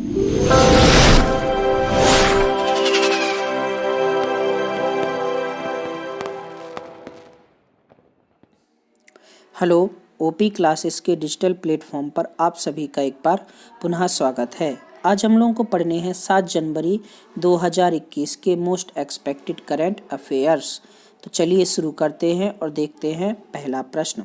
Hello, OP classes के digital platform पर आप सभी का एक बार पुनः स्वागत है। आज हम लोगों को पढ़ने हैं 7 जनवरी 2021 के मोस्ट एक्सपेक्टेड करंट अफेयर्स। तो चलिए शुरू करते हैं और देखते हैं पहला प्रश्न।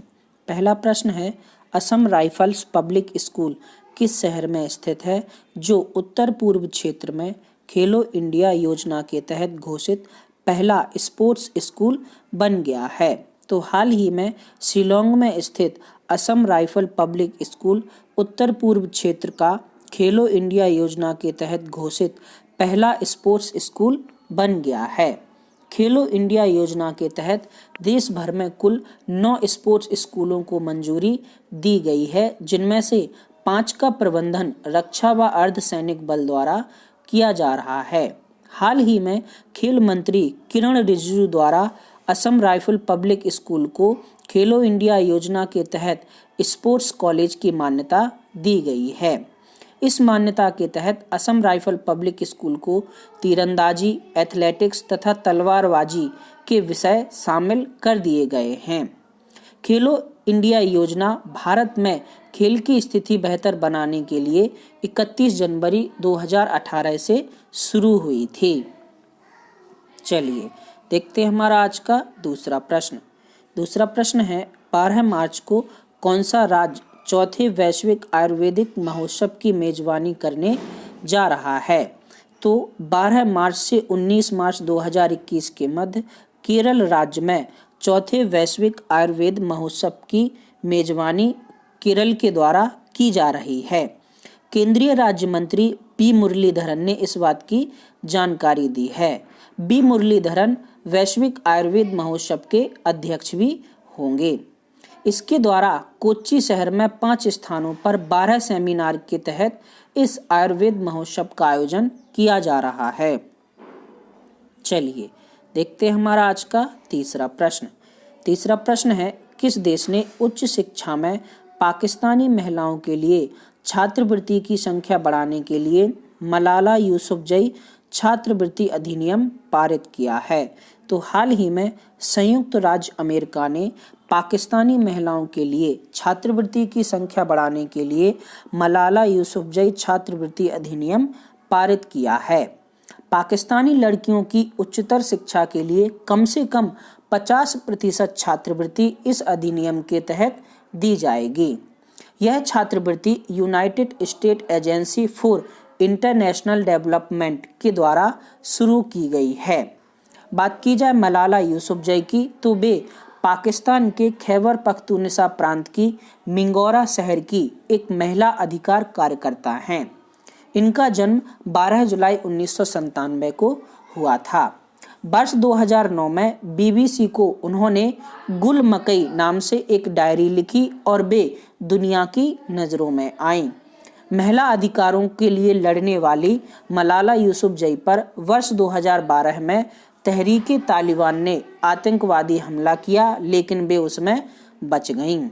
पहला प्रश्न है, असम राइफल्स पब्लिक स्कूल किस शहर में स्थित है जो उत्तर पूर्व क्षेत्र में खेलो इंडिया योजना के तहत घोषित पहला स्पोर्ट्स स्कूल बन गया है? तो हाल ही में शिलोंग में स्थित असम राइफल पब्लिक स्कूल उत्तर पूर्व क्षेत्र का खेलो इंडिया योजना के तहत घोषित पहला स्पोर्ट्स स्कूल बन गया है। खेलो इंडिया योजना के तहत देश भर में कुल 9 स्पोर्ट्स स्कूलों को मंजूरी दी गई है, जिनमें से 5 का प्रबंधन रक्षा व अर्धसैनिक बल द्वारा किया जा रहा है। हाल ही में खेल मंत्री किरण रिजिजू द्वारा असम राइफल पब्लिक स्कूल को खेलो इंडिया योजना के तहत स्पोर्ट्स कॉलेज की मान्यता दी गई है। इस मान्यता के तहत असम राइफल पब्लिक स्कूल को तीरंदाजी, एथलेटिक्स तथा तलवारबाजी के विषय शामिल कर दिए गए हैं। खेलो इंडिया योजना भारत में खेल की स्थिति बेहतर बनाने के लिए 31 जनवरी 2018 से शुरू हुई थी। चलिए देखते हैं हमारा आज का दूसरा प्रश्न। दूसरा प्रश्न है, 12 मार्च को कौन सा राज्य चौथे वैश्विक आयुर्वेदिक महोत्सव की मेजबानी करने जा रहा है? तो 12 मार्च से 19 मार्च 2021 के मध्य केरल राज्य में चौथे वैश्विक आयुर्वेद महोत्सव की मेजबानी केरल के द्वारा की जा रही है। केंद्रीय राज्य मंत्री पी मुरलीधरन ने इस बात की जानकारी दी है। बी मुरलीधरन वैश्विक आयुर्वेद महोत्सव के अध्यक्ष भी होंगे। इसके द्वारा कोच्चि शहर में 5 स्थानों पर 12 सेमिनार के तहत इस आयुर्वेद महोत्सव का आयोजन किया जा रहा है। चलिए देखते हैं हमारा आज का तीसरा प्रश्न। तीसरा प्रश्न है, किस देश ने उच्च शिक्षा में पाकिस्तानी महिलाओं के लिए छात्रवृत्ति की संख्या बढ़ाने के लिए मलाला यूसुफजई छात्रवृत्ति अधिनियम पारित किया है? तो हाल ही में संयुक्त राज्य अमेरिका ने पाकिस्तानी महिलाओं के लिए छात्रवृत्ति की संख्या बढ़ाने के लिए मलाला यूसुफजई छात्रवृत्ति अधिनियम पारित किया है। पाकिस्तानी लड़कियों की उच्चतर शिक्षा के लिए कम से कम 50% छात्रवृत्ति इस अधिनियम के तहत दी जाएगी। यह छात्रवृत्ति United state agency for international development के द्वारा शुरू की गई है। बात की जाए मलाला यूसुफजई की, तो वे पाकिस्तान के खैबर पख्तूनख्वा प्रांत की मिंगोरा शहर की एक महिला अधिकार कार्यकर्ता हैं। इनका जन्म 12 जुलाई 1997 को हुआ था। वर्ष 2009 में बीबीसी को उन्होंने गुल मकई नाम से एक डायरी लिखी और वे दुनिया की नज़रों में आईं। महिला अधिकारों के लिए लड़ने वाली मलाला यूसुफजई पर वर्ष 2012 में तहरीके तालिबान ने आतंकवादी हमला किया, लेकिन वे उसमें बच गईं।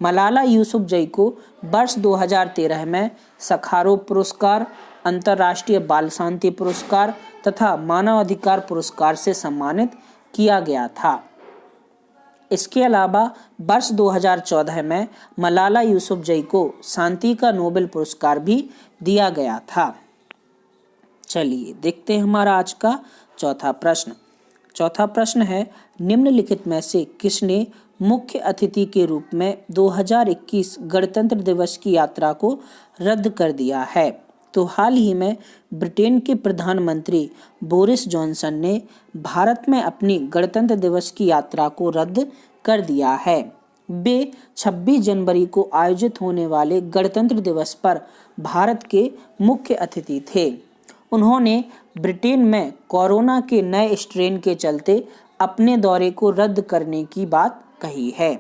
मलाला यूसुफजई को वर्ष 2013 में सखारोव पुरस्कार, अंतर्राष्ट्रीय बाल शांति पुरस्कार तथा मानवाधिकार पुरस्कार से सम्मानित किया गया था। इसके अलावा वर्ष 2014 में मलाला यूसुफजई को शांति का नोबेल पुरस्कार भी दिया गया था। चलिए देखते हैं हमारा आज का चौथा प्रश्न। चौथा प्रश्न है, निम्नलिखित में से किसने मुख्य अतिथि के रूप में 2021 गणतंत्र दिवस की यात्रा को रद्द कर दिया है? तो हाल ही में ब्रिटेन के प्रधानमंत्री बोरिस जॉनसन ने भारत में अपनी गणतंत्र दिवस की यात्रा को रद्द कर दिया है। वे 26 जनवरी को आयोजित होने वाले गणतंत्र दिवस पर भारत के मुख्य अतिथि थे। उन्होंने ब्रिटेन में कोरोना के नए स्ट्रेन के चलते अपने दौरे को रद्द करने की बात कही है।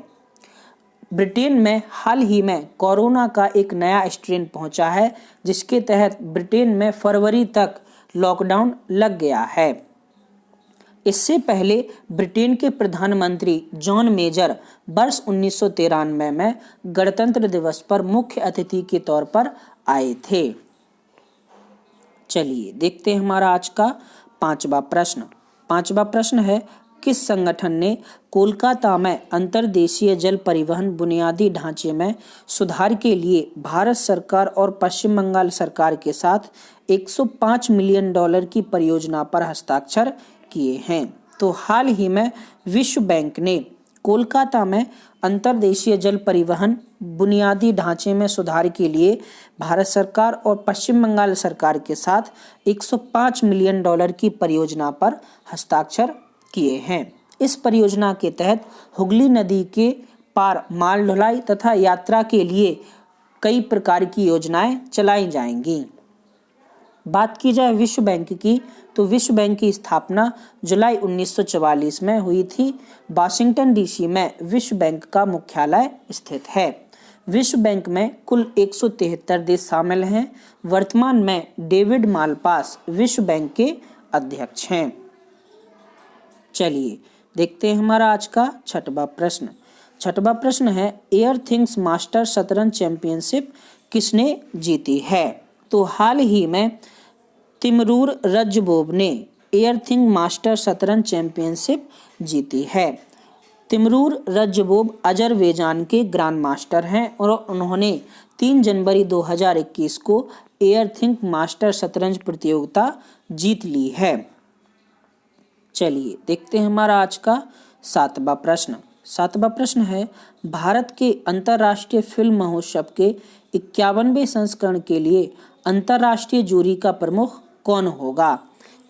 ब्रिटेन में हाल ही में कोरोना का एक नया स्ट्रेन पहुंचा है, जिसके तहत ब्रिटेन में फरवरी तक लॉकडाउन लग गया है। इससे पहले ब्रिटेन के प्रधानमंत्री जॉन मेजर वर्ष 1993 में गणतंत्र दिवस पर मुख्य अतिथि के तौर पर आए थे। चलिए देखते हैं हमारा आज का पांचवा प्रश्न। पांचवा प्रश्न है, किस संगठन ने कोलकाता में अंतर्देशीय जल परिवहन बुनियादी ढांचे में सुधार के लिए भारत सरकार और पश्चिम बंगाल सरकार के साथ 105 मिलियन डॉलर की परियोजना पर हस्ताक्षर किए हैं? तो हाल ही में विश्व बैंक ने कोलकाता में अंतर्देशीय जल परिवहन बुनियादी ढांचे में सुधार के लिए भारत सरकार और पश्चिम बंगाल सरकार के साथ 105 मिलियन डॉलर की परियोजना पर हस्ताक्षर किए हैं। इस परियोजना के तहत हुगली नदी के पार माल ढुलाई तथा यात्रा के लिए कई प्रकार की योजनाएं चलाई जाएंगी। बात की जाए विश्व बैंक की, तो विश्व बैंक की स्थापना जुलाई 1944 में हुई थी। वाशिंगटन डीसी में विश्व बैंक का मुख्यालय स्थित है। विश्व बैंक में कुल 173 देश शामिल हैं। वर्तमान में डेविड मालपास विश्व बैंक के अध्यक्ष हैं। चलिए देखते हैं हमारा आज का छठवां प्रश्न। छठवां प्रश्न है, एयर थिंग्स मास्टर शतरंज चैंपियनशिप किसने जीती है? तो हाल ही में तिमरूर रज्जबोव ने एयर थिंग मास्टर शतरंज चैंपियनशिप जीती है। तिमरूर रज्जबोव अजरबैजान के ग्रैंड मास्टर हैं और उन्होंने 3 जनवरी 2021 को एयर थिंग मास्टर शतरंज प्रतियोगिता जीत ली है। चलिए देखते हैं हमारा आज का सातवां प्रश्न। सातवां प्रश्न है, भारत के अंतर्राष्ट्रीय फिल्म महोत्सव के 51वें संस्करण के लिए अंतर्राष्ट्रीय जूरी का प्रमुख कौन होगा?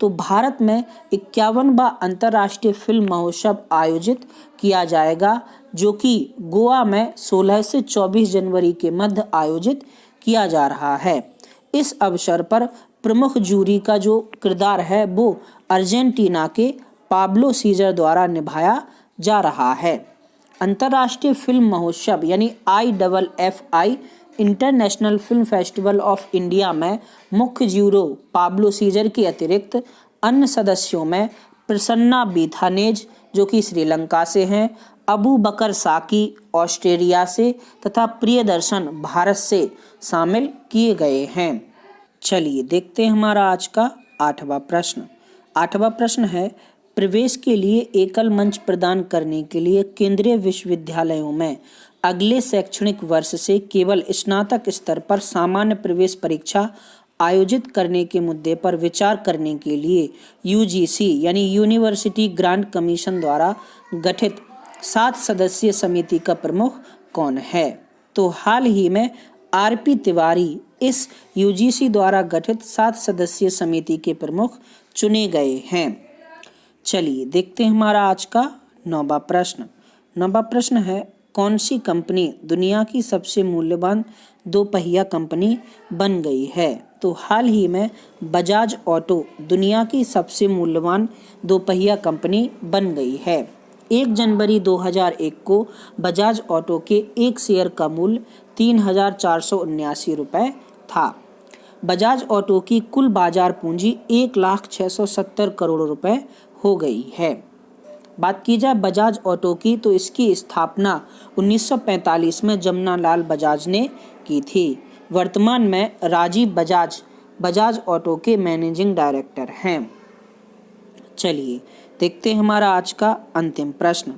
तो भारत में 51वां अंतर्राष्ट्रीय फिल्म महोत्सव आयोजित किया जाएगा, जो कि गोवा में 16 से 24 जनवरी के मध्य आयोजित किया जा रहा है। इस अवसर पर प्रमुख जूरी का जो किरदार है वो अर्जेंटीना के पाब्लो सीजर द्वारा निभाया जा रहा है। अंतर्राष्ट्रीय फिल्म महोत्सव यानी IFFI international film festival of India में मुख्य ज्यूरो पाब्लो सीजर के अतिरिक्त अन्य सदस्यों में प्रसन्ना बीथानेज जो कि श्रीलंका से हैं, अबू बकर साकी ऑस्ट्रेलिया से तथा प्रियदर्शन भारत से शामिल किए गए हैं। चलिए देखते हैं हमारा आज का आठवां प्रश्न। आठवां प्रश्न है, प्रवेश के लिए एकल मंच प्रदान करने के लिए केंद्रीय विश्वविद्यालयों में अगले शैक्षणिक वर्ष से केवल स्नातक स्तर पर सामान्य प्रवेश परीक्षा आयोजित करने के मुद्दे पर विचार करने के लिए UGC यानी यूनिवर्सिटी ग्रांट कमीशन द्वारा गठित 7 सदस्यीय समिति का प्रमुख कौन है? तो हाल ही में RP तिवारी इस UGC द्वारा गठित 7 सदस्यीय समिति के प्रमुख चुने गए हैं। चलिए देखते हैं हमारा आज का 9वां प्रश्न। 9वां प्रश्न है, कौन सी कंपनी दुनिया की सबसे मूल्यवान दोपहिया कंपनी बन गई है? तो हाल ही में बजाज ऑटो दुनिया की सबसे मूल्यवान दोपहिया कंपनी बन गई है। 1 जनवरी 2001 को बजाज ऑटो के एक शेयर का मूल्य 3,479 रुपये था। बजाज ऑटो की कुल बाजार पूंजी 1,06,70 करोड़ रुपए हो गई है। बात की जाए बजाज ऑटो की, तो इसकी स्थापना 1945 में जमनालाल बजाज ने की थी। वर्तमान में राजीव बजाज बजाज ऑटो के मैनेजिंग डायरेक्टर हैं। चलिए देखते हैं हमारा आज का अंतिम प्रश्न।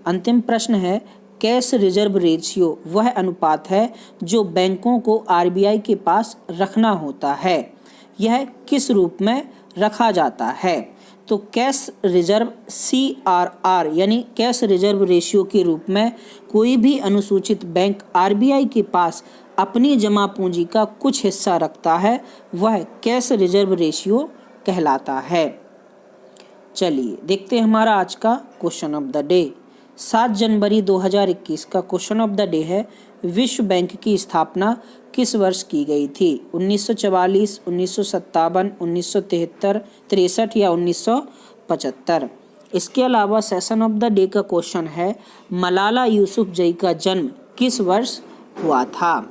अंतिम प्रश्न है, कैश रिजर्व रेशियो वह अनुपात है जो बैंकों को RBI के पास रखना होता है। यह किस रूप में रखा जाता है? तो कैश रिजर्व CRR यानी कैश रिजर्व रेशियो के रूप में कोई भी अनुसूचित बैंक RBI के पास अपनी जमा पूंजी का कुछ हिस्सा रखता है, वह कैश रिजर्व रेशियो कहलाता है। चलिए देखते हैं हमारा आज का क्वेश्चन ऑफ द डे। 7 जनवरी 2021 का क्वेश्चन ऑफ द डे है, विश्व बैंक की स्थापना किस वर्ष की गई थी? 1944, 1957, 1973, 63 या 1975? इसके अलावा सेशन ऑफ द डे का क्वेश्चन है, मलाला यूसुफजई का जन्म किस वर्ष हुआ था?